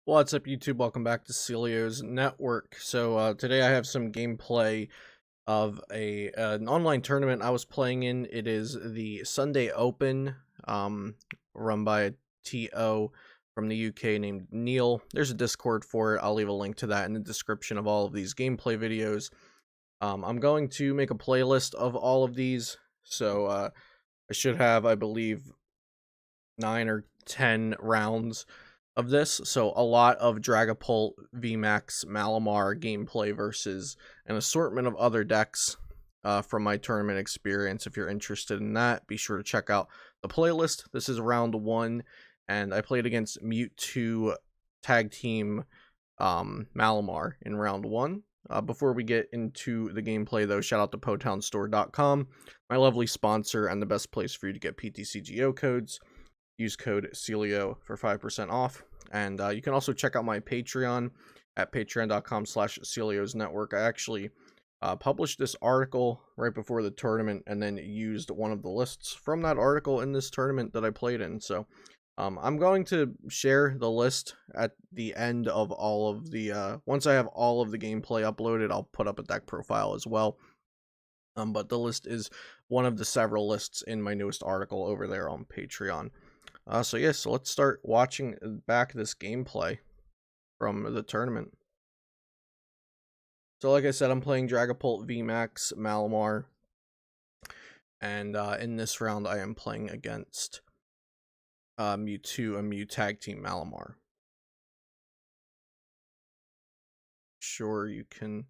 What's up, YouTube? Welcome back to Celio's Network. So today I have some gameplay of an online tournament I was playing in. It is the Sunday Open, run by a TO from the UK named Neil. There's a Discord for it. I'll leave a link to that in the description of all of these gameplay videos. I'm going to make a playlist of all of these, so I should have, I believe, 9 or 10 rounds of this, so a lot of Dragapult, VMAX, Malamar gameplay versus an assortment of other decks from my tournament experience. If you're interested in that, be sure to check out the playlist. This is round 1, and I played against Mew3 tag team Malamar in round 1. Before we get into the gameplay, though, shout out to PotownStore.com, my lovely sponsor and the best place for you to get ptcgo codes. Use code Celio for 5% off. And you can also check out my Patreon at patreon.com/Celios Network. I actually published this article right before the tournament and then used one of the lists from that article in this tournament that I played in. So I'm going to share the list at the end of all of the, once I have all of the gameplay uploaded, I'll put up a deck profile as well. But the list is one of the several lists in my newest article over there on Patreon. So let's start watching back this gameplay from the tournament. So like I said, I'm playing Dragapult, VMAX, Malamar, and in this round I am playing against Mew3, a Mew tag team Malamar. Sure, you can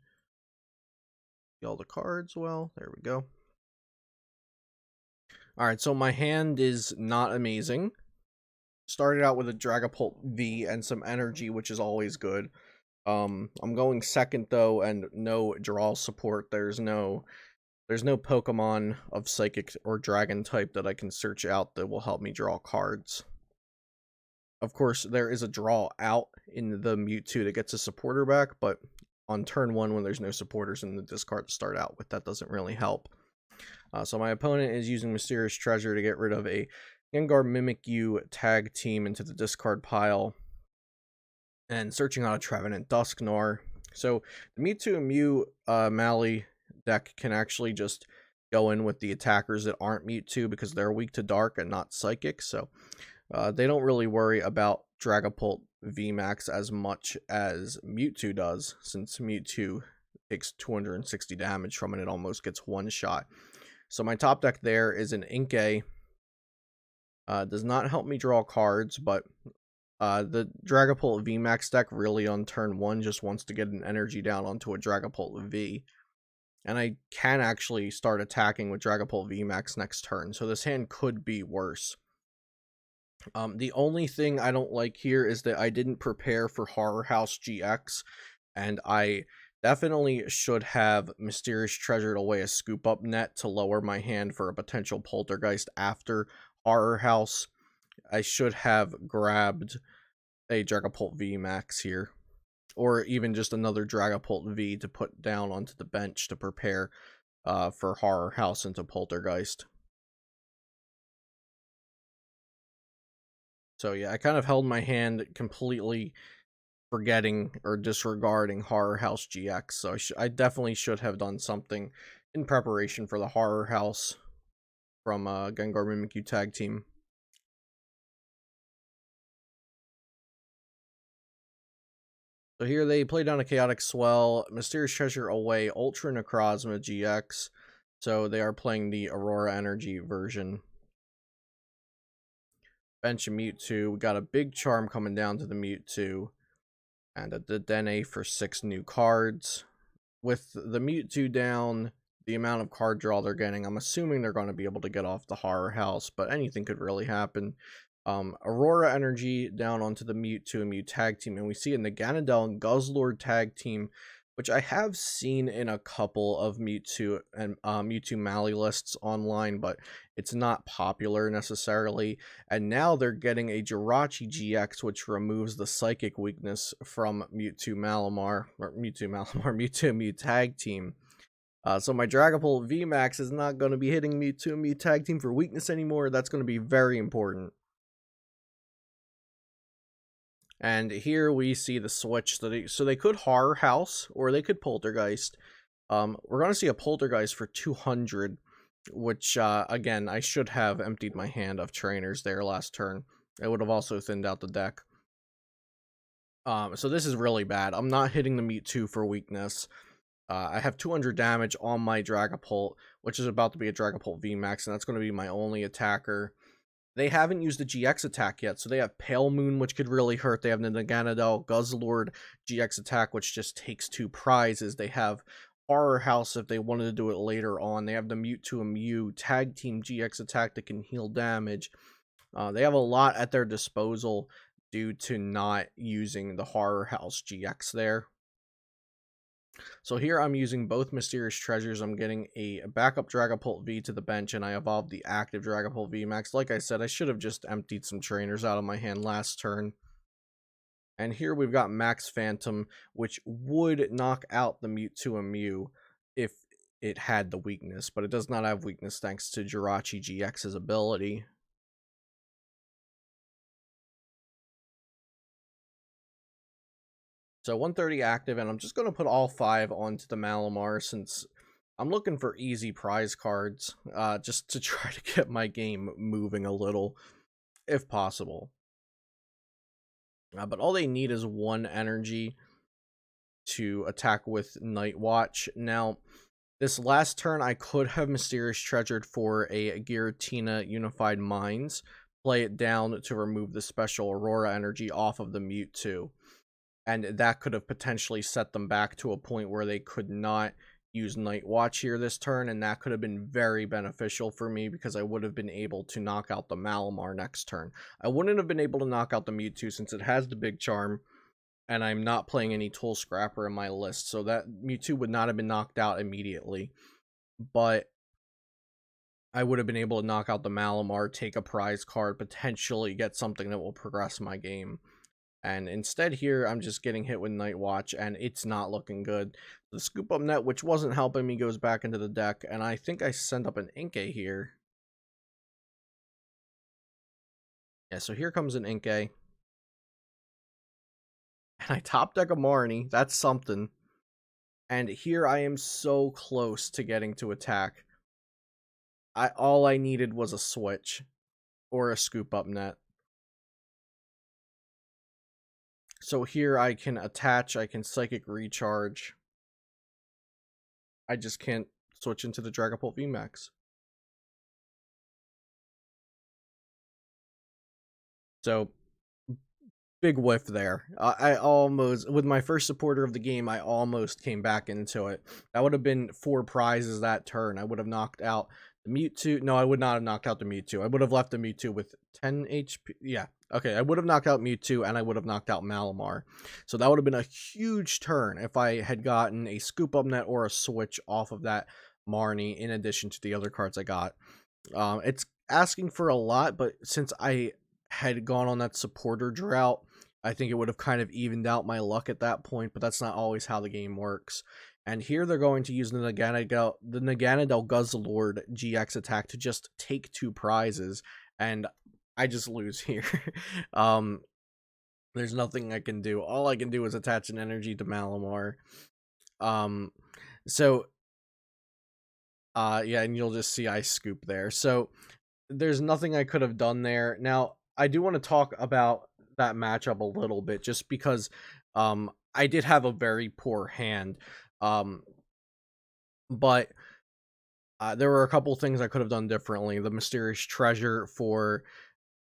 see all the cards well. There we go. Alright, so my hand is not amazing. Started out with a Dragapult V and some energy, which is always good. I'm going second though, and no draw support. There's no Pokemon of Psychic or Dragon type that I can search out that will help me draw cards. Of course, there is a draw out in the Mew3 that gets a supporter back, but on turn 1, when there's no supporters in the discard to start out with, that doesn't really help. So my opponent is using Mysterious Treasure to get rid of a Gengar Mimikyu tag team into the discard pile, and searching out a Trevenant Dusknoir. So the Mew2 and Mew Mally deck can actually just go in with the attackers that aren't Mew2 because they're weak to Dark and not Psychic. So they don't really worry about Dragapult VMAX as much as Mew2 does, since Mew2 takes 260 damage from it. It almost gets one shot. So my top deck there is an Inkay. Does not help me draw cards, but the Dragapult VMAX deck really on turn 1 just wants to get an energy down onto a Dragapult V. And I can actually start attacking with Dragapult VMAX next turn, so this hand could be worse. The only thing I don't like here is that I didn't prepare for Horror House GX, and I definitely should have Mysterious Treasured away a Scoop Up Net to lower my hand for a potential Poltergeist after Horror House. I should have grabbed a Dragapult VMAX here, or even just another Dragapult V to put down onto the bench to prepare for Horror House into Poltergeist. So yeah, I kind of held my hand, completely forgetting or disregarding Horror House GX. So I definitely should have done something in preparation for the Horror House from Gengar Mimikyu tag team. So here they play down a Chaotic Swell, Mysterious Treasure away, Ultra Necrozma GX. So they are playing the Aurora Energy version. Bench a Mew2. We got a big charm coming down to the Mew2. And a Dedenne for 6 new cards. With the Mew2 down, the amount of card draw they're getting, I'm assuming they're going to be able to get off the Horror House, but anything could really happen. Aurora Energy down onto the Mew2 and Mew tag team, and we see a Naganadel and Guzzlord tag team, which I have seen in a couple of Mew2 and Mew2 Mally lists online, but it's not popular necessarily. And now they're getting a Jirachi GX, which removes the Psychic weakness from Mew2 Malamar, or Mew2 Mew tag team. So my Dragapult VMAX is not going to be hitting Mew2 and Mew tag team for weakness anymore. That's going to be very important. And here we see the switch. So they could Horror House or they could Poltergeist. We're going to see a Poltergeist for 200, which, again, I should have emptied my hand of trainers there last turn. I would have also thinned out the deck. So this is really bad. I'm not hitting the Mew3 for weakness. I have 200 damage on my Dragapult, which is about to be a Dragapult VMAX, and that's going to be my only attacker. They haven't used the GX attack yet, so they have Pale Moon, which could really hurt. They have the Naganadel Guzzlord GX attack, which just takes 2 prizes. They have Horror House if they wanted to do it later on. They have the Mew2 and Mew Tag Team GX attack that can heal damage. They have a lot at their disposal due to not using the Horror House GX there. So here I'm using both Mysterious Treasures. I'm getting a backup Dragapult V to the bench, and I evolved the active Dragapult VMAX. Like I said, I should have just emptied some trainers out of my hand last turn. And here we've got Max Phantom, which would knock out the Mew2 and Mew if it had the weakness, but it does not have weakness thanks to Jirachi GX's ability. So 130 active, and I'm just going to put all 5 onto the Malamar since I'm looking for easy prize cards, just to try to get my game moving a little, if possible. But all they need is 1 energy to attack with Night Watch. Now, this last turn, I could have Mysterious Treasured for a Giratina Unified Minds, play it down to remove the special Aurora energy off of the Mew2. And that could have potentially set them back to a point where they could not use Night Watch here this turn, and that could have been very beneficial for me because I would have been able to knock out the Malamar next turn. I wouldn't have been able to knock out the Mew2 since it has the Big Charm, and I'm not playing any Tool Scrapper in my list, so that Mew2 would not have been knocked out immediately. But I would have been able to knock out the Malamar, take a prize card, potentially get something that will progress my game. And instead here, I'm just getting hit with Night Watch, and it's not looking good. The Scoop Up Net, which wasn't helping me, goes back into the deck, and I think I sent up an Inkay here. Yeah, so here comes an Inkay. And I top deck a Marnie. That's something. And here I am so close to getting to attack. All I needed was a switch or a Scoop Up Net. So here I can attach, I can Psychic Recharge. I just can't switch into the Dragapult VMAX. So, big whiff there. I almost, with my first supporter of the game, I almost came back into it. That would have been 4 prizes that turn. I would have knocked out the Mew2. No, I would not have knocked out the Mew2. I would have left the Mew2 with 10 HP. Yeah, okay. I would have knocked out Mew2, and I would have knocked out Malamar. So that would have been a huge turn if I had gotten a Scoop Up Net or a switch off of that Marnie in addition to the other cards I got. It's asking for a lot, but since I had gone on that supporter drought, I think it would have kind of evened out my luck at that point, but that's not always how the game works. And here they're going to use the Naganadel Guzzlord GX attack to just take 2 prizes, and I just lose here. There's nothing I can do. All I can do is attach an energy to Malamar. Yeah, and you'll just see I scoop there. So there's nothing I could have done there. Now, I do want to talk about that matchup a little bit, just because I did have a very poor hand. But there were a couple things I could have done differently. The Mysterious Treasure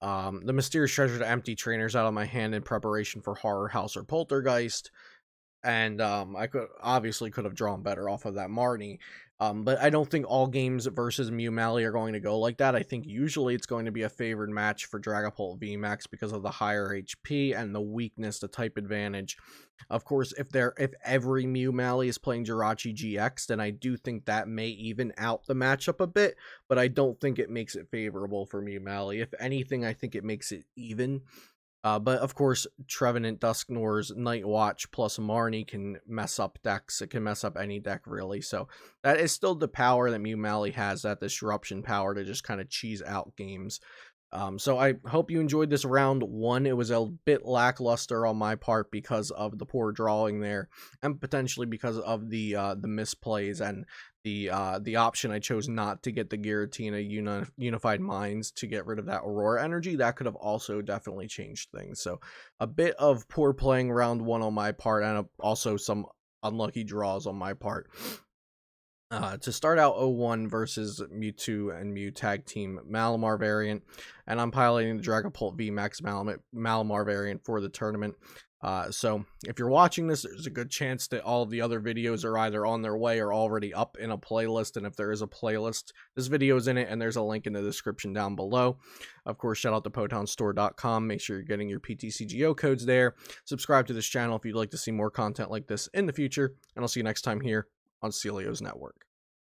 to empty trainers out of my hand in preparation for Horror House or Poltergeist. And I could have drawn better off of that Marnie. But I don't think all games versus Mew Mally are going to go like that. I think usually it's going to be a favored match for Dragapult VMAX because of the higher HP and the weakness, the type advantage. Of course, if every Mew Mally is playing Jirachi GX, then I do think that may even out the matchup a bit, but I don't think it makes it favorable for Mew Mally. If anything, I think it makes it even. But of course, Trevenant, Dusknoir's Night Watch plus Marnie can mess up decks. It can mess up any deck, really. So that is still the power that Mew Mally has, that disruption power to just kind of cheese out games. So I hope you enjoyed this round one. It was a bit lackluster on my part because of the poor drawing there, and potentially because of the misplays and the option I chose not to get the Giratina Unified Minds to get rid of that Aurora energy. That could have also definitely changed things. So a bit of poor playing round one on my part, and also some unlucky draws on my part. To start out 0-1 versus Mew2 and Mew tag team Malamar variant, and I'm piloting the Dragapult VMAX Malamar variant for the tournament. So if you're watching this, there's a good chance that all of the other videos are either on their way or already up in a playlist, and if there is a playlist, this video is in it, and there's a link in the description down below. Of course, shout out to PotownStore.com. Make sure you're getting your ptcgo codes there. Subscribe to this channel if you'd like to see more content like this in the future, and I'll see you next time here on Celio's Network.